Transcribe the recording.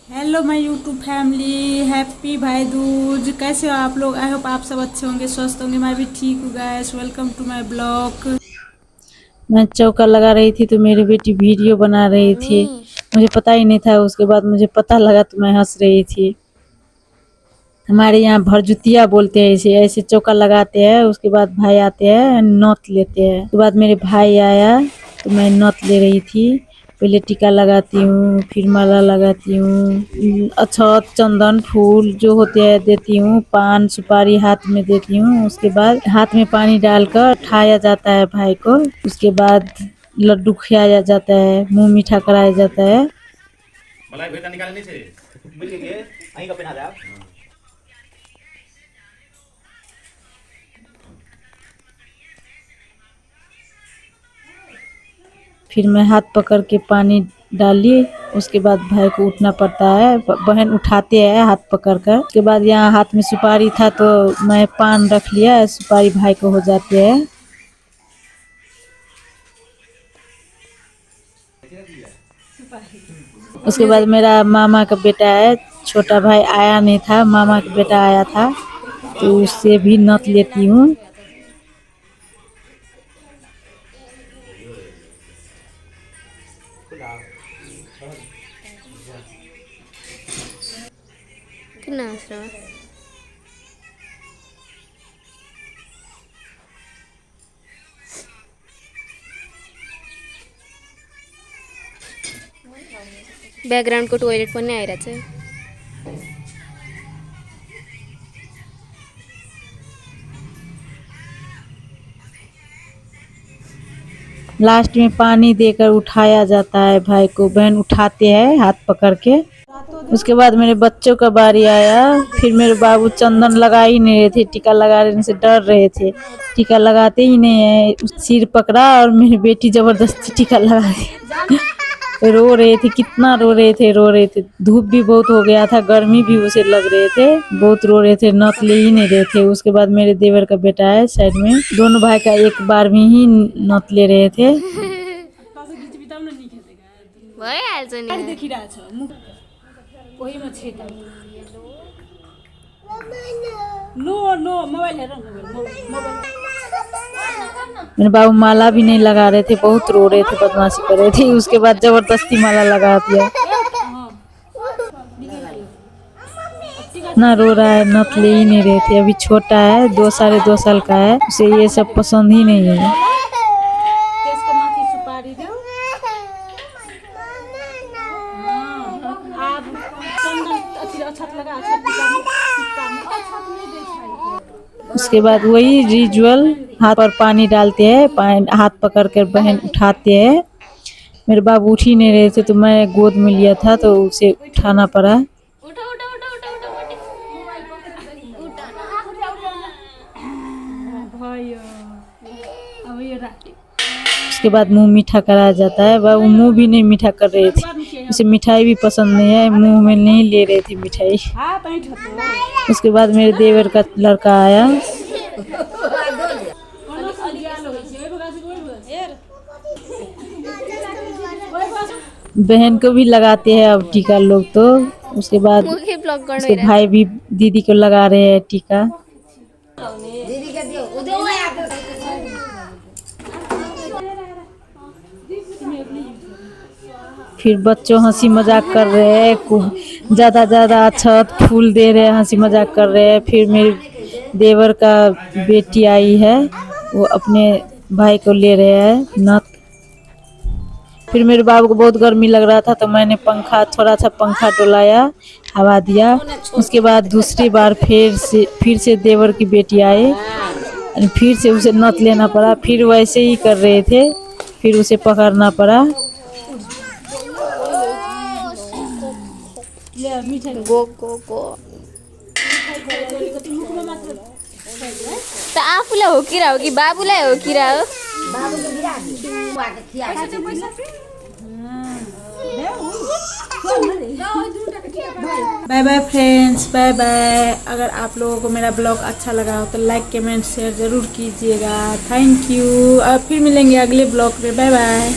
Hello my YouTube family, happy भाई दूज। कैसे हो आप लोग? आई होप आप सब अच्छे होंगे, स्वस्थ होंगे। मैं भी ठीक हूँ guys. Welcome to my blog. मैं चौका लगा रही थी तो मेरी बेटी वीडियो बना रही थी। मुझे पता ही नहीं था, उसके बाद मुझे पता लगा तो मैं हंस रही थी। हमारे यहाँ भरजुतिया बोलते हैं इसे। ऐसे चौका लगाते हैं, उसके बाद भाई आते हैं, नौत लेते हैं। उसके बाद मेरे भाई आया तो मैं नौत ले रही थी। पहले टीका लगाती हूँ, फिर माला लगाती हूँ, अक्षत चंदन फूल जो होते हैं देती हूँ, पान सुपारी हाथ में देती हूँ। उसके बाद हाथ में पानी डालकर ठाया जाता है भाई को। उसके बाद लड्डू खिलाया जाता है, मुंह मीठा कराया जाता है। फिर मैं हाथ पकड़ के पानी डाली। उसके बाद भाई को उठना पड़ता है, बहन उठाते हैं हाथ पकड़ कर। उसके बाद यहाँ हाथ में सुपारी था तो मैं पान रख लिया, सुपारी भाई को हो जाते हैं। उसके बाद मेरा मामा का बेटा है, छोटा भाई आया नहीं था, मामा का बेटा आया था तो उससे भी नथ लेती हूँ। ब्याकग्राउन्डको टोइलेट पनि आइरहेछ। लास्ट में पानी देकर उठाया जाता है भाई को, बहन उठाते हैं हाथ पकड़ के। उसके बाद मेरे बच्चों का बारी आया। फिर मेरे बाबू चंदन लगा ही नहीं रहे थे, टीका लगाने से डर रहे थे, टीका लगाते ही नहीं है। सिर पकड़ा और मेरी बेटी जबरदस्ती टीका लगा दी। रो रहे थे, कितना रो रहे थे, रो रहे थे। धूप भी बहुत हो गया था, गर्मी भी उसे लग रहे थे, बहुत रो रहे थे, नथ ले ही नहीं रहे थे। उसके बाद मेरे देवर का बेटा है साइड में, दोनों भाई का एक बार में ही नथ ले रहे थे। भइहाल्छ नि। मेरे बाबू माला भी नहीं लगा रहे थे, बहुत रो रहे थे, बदमाशी कर रहे थे। उसके बाद जबरदस्ती माला लगा दिया। इतना रो रहा है, नथ ले ही नहीं रहे थे। अभी छोटा है, 2 साल का है, उसे ये सब पसंद ही नहीं है। उसके बाद वही रिचुअल, हाथ पर पानी डालते हैं, हाथ पकड़ कर बहन उठाते हैं। मेरे बाबू उठ ही नहीं रहे थे तो मैं गोद में लिया था तो उसे उठाना पड़ा। उसके बाद मुंह मीठा कराया जाता है। बाबू मुंह भी नहीं मीठा कर रहे थे, उसे मिठाई भी पसंद नहीं है, मुंह में नहीं ले रहे थे मिठाई। उसके बाद मेरे देवर का लड़का आया। बहन को भी लगाते हैं अब टीका लोग तो। उसके बाद उसके भाई भी दीदी को लगा रहे हैं टीका। फिर बच्चों हंसी मजाक कर रहे हैं, ज़्यादा अक्षत फूल दे रहे हैं, हंसी मजाक कर रहे हैं। फिर मेरे देवर का बेटी आई है, वो अपने भाई को ले रहे हैं नथ। फिर मेरे बाबू को बहुत गर्मी लग रहा था तो मैंने थोड़ा सा पंखा डोलाया, हवा दिया। उसके बाद दूसरी बार फिर से देवर की बेटी आए, फिर से उसे नथ लेना पड़ा। फिर वैसे ही कर रहे थे, फिर उसे पकड़ना पड़ा। त आफूलाई हो किरा हो कि बाबुलाई हो किरा हो? Bye bye friends, bye bye. अगर आप लोगों को मेरा ब्लॉग अच्छा लगा हो तो लाइक कमेंट शेयर ज़रूर कीजिएगा। Thank you. अब फिर मिलेंगे अगले ब्लॉग में। Bye bye.